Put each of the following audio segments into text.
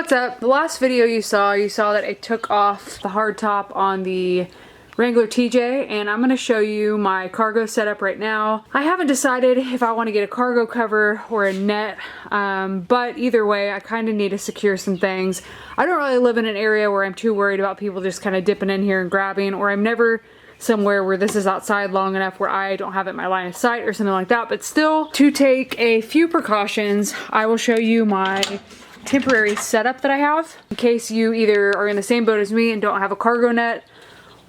what's up? The last video you saw that I took off the hard top on the Wrangler TJ, and I'm going to show you my cargo setup right now. I haven't decided if I want to get a cargo cover or a net, but either way I kind of need to secure some things. I don't really live in an area where I'm too worried about people just kind of dipping in here and grabbing, or I'm never somewhere where this is outside long enough where I don't have it in my line of sight or something like that. But still, to take a few precautions, I will show you my temporary setup that I have in case you either are in the same boat as me and don't have a cargo net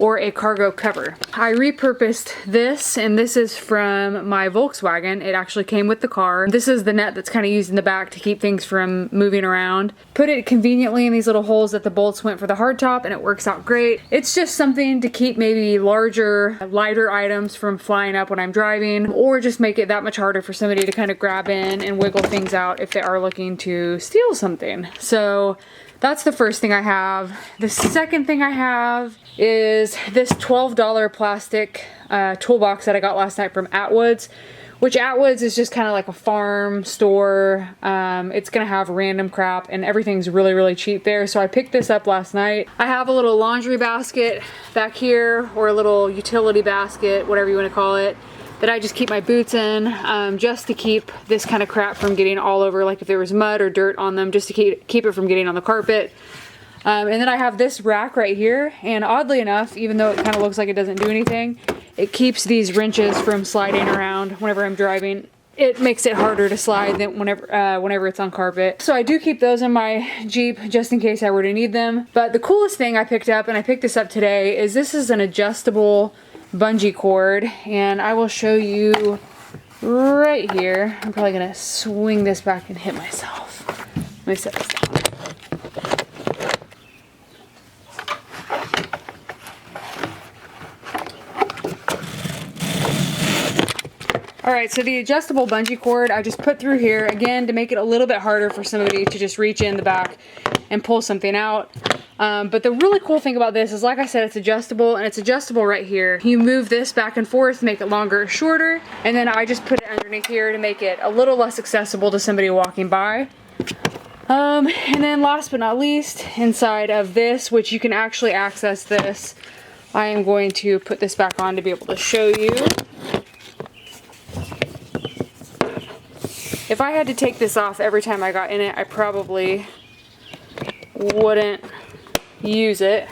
or a cargo cover. I repurposed this, and this is from my Volkswagen. It actually came with the car. This is the net that's kind of used in the back to keep things from moving around. Put it conveniently in these little holes that the bolts went for the hardtop, and it works out great. It's just something to keep maybe larger, lighter items from flying up when I'm driving, or just make it that much harder for somebody to kind of grab in and wiggle things out if they are looking to steal something. So that's the first thing I have. The second thing I have is this $12 plastic toolbox that I got last night from Atwood's, which Atwood's is just kind of like a farm store. It's gonna have random crap and everything's really, really cheap there. So I picked this up last night. I have a little laundry basket back here, or a little utility basket, whatever you want to call it, that I just keep my boots in, just to keep this kind of crap from getting all over, like if there was mud or dirt on them, just to keep it from getting on the carpet. And then I have this rack right here, and oddly enough, even though it kind of looks like it doesn't do anything, it keeps these wrenches from sliding around whenever I'm driving. It makes it harder to slide than whenever it's on carpet. So I do keep those in my Jeep just in case I were to need them. But the coolest thing I picked up, and I picked this up today, is this is an adjustable bungee cord, and I will show you right here. I'm probably gonna swing this back and hit myself. Let me set this down. Alright, so the adjustable bungee cord I just put through here, again, to make it a little bit harder for somebody to just reach in the back and pull something out. But the really cool thing about this is, like I said, it's adjustable, and it's adjustable right here. You move this back and forth, make it longer or shorter, and then I just put it underneath here to make it a little less accessible to somebody walking by. And then last but not least, inside of this, which you can actually access this, I am going to put this back on to be able to show you. If I had to take this off every time I got in it, I probably wouldn't use it.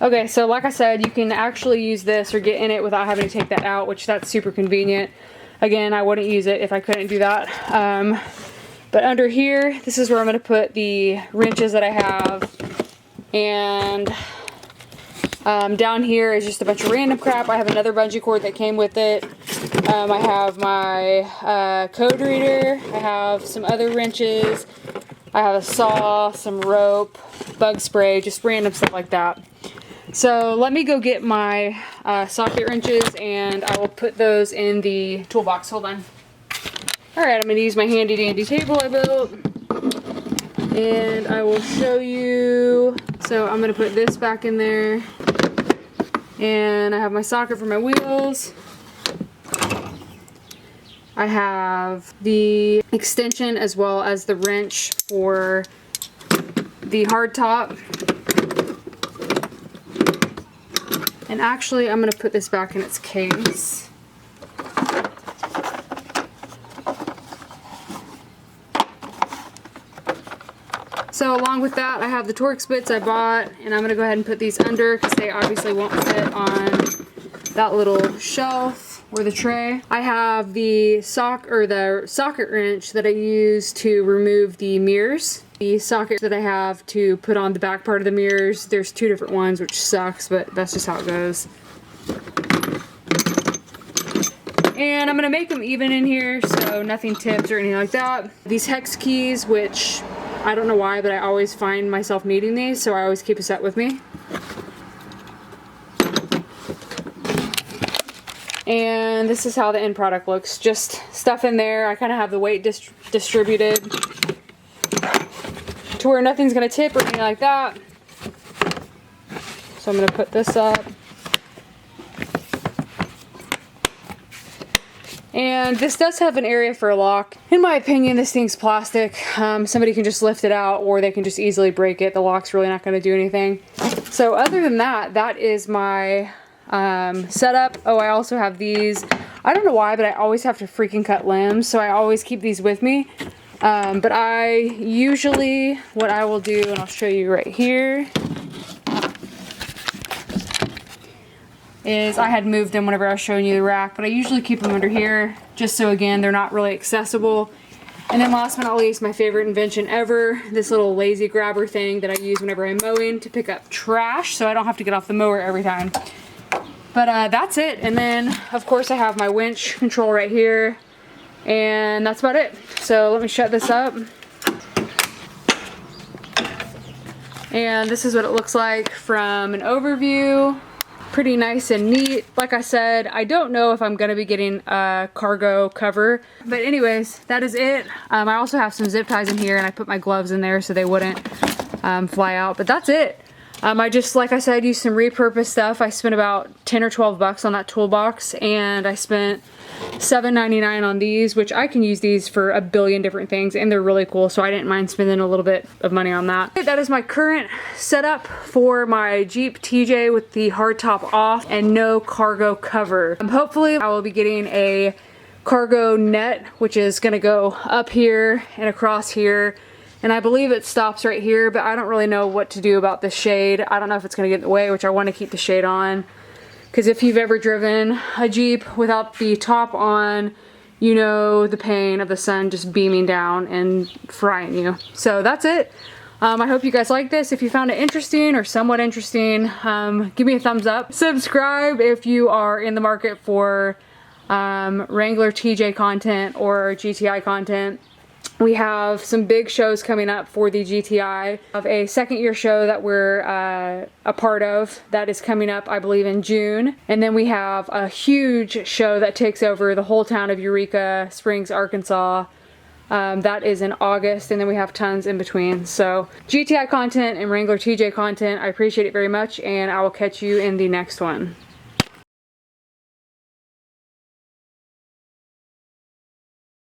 Okay, so like I said, you can actually use this or get in it without having to take that out, which that's super convenient. Again, I wouldn't use it if I couldn't do that. But under here, this is where I'm going to put the wrenches that I have. And down here is just a bunch of random crap. I have another bungee cord that came with it. I have my code reader. I have some other wrenches. I have a saw, some rope, bug spray, just random stuff like that. So let me go get my socket wrenches, and I will put those in the toolbox. Hold on. Alright, I'm going to use my handy dandy table I built, and I will show you. So I'm going to put this back in there, and I have my socket for my wheels. I have the extension as well as the wrench for the hardtop. And actually, I'm going to put this back in its case. So along with that, I have the Torx bits I bought, and I'm going to go ahead and put these under because they obviously won't fit on that little shelf or the tray. I have the socket wrench that I use to remove the mirrors. The socket that I have to put on the back part of the mirrors, there's two different ones, which sucks, but that's just how it goes. And I'm going to make them even in here so nothing tips or anything like that. These hex keys, which I don't know why, but I always find myself needing these, so I always keep a set with me. And this is how the end product looks. Just stuff in there. I kind of have the weight distributed to where nothing's going to tip or anything like that. So I'm going to put this up. And this does have an area for a lock. In my opinion, this thing's plastic. Somebody can just lift it out or they can just easily break it. The lock's really not going to do anything. So other than that, that is my setup. Oh, I also have these. I don't know why, but I always have to freaking cut limbs, so I always keep these with me. But I usually, what I will do, and I'll show you right here, is I had moved them whenever I was showing you the rack, but I usually keep them under here, just so again, they're not really accessible. And then last but not least, my favorite invention ever, this little lazy grabber thing that I use whenever I'm mowing to pick up trash, so I don't have to get off the mower every time. But that's it. And then, of course, I have my winch control right here, and that's about it. So let me shut this up. And this is what it looks like from an overview. Pretty nice and neat. Like I said, I don't know if I'm gonna be getting a cargo cover, but anyways, that is it. I also have some zip ties in here, and I put my gloves in there so they wouldn't fly out, but that's it. I just, like I said, used some repurposed stuff. I spent about 10 or 12 bucks on that toolbox, and I spent $7.99 on these, which I can use these for a billion different things, and they're really cool, so I didn't mind spending a little bit of money on that. That is my current setup for my Jeep TJ with the hardtop off and no cargo cover. Hopefully I will be getting a cargo net, which is gonna go up here and across here. And I believe it stops right here, but I don't really know what to do about the shade. I don't know if it's gonna get in the way, which I wanna keep the shade on. Because if you've ever driven a Jeep without the top on, you know the pain of the sun just beaming down and frying you. So that's it. I hope you guys like this. If you found it interesting or somewhat interesting, give me a thumbs up. Subscribe if you are in the market for Wrangler TJ content or GTI content. We have some big shows coming up for the GTI. We have a second year show that we're a part of that is coming up, I believe, in June. And then we have a huge show that takes over the whole town of Eureka Springs, Arkansas. That is in August, and then we have tons in between. So GTI content and Wrangler TJ content, I appreciate it very much, and I will catch you in the next one.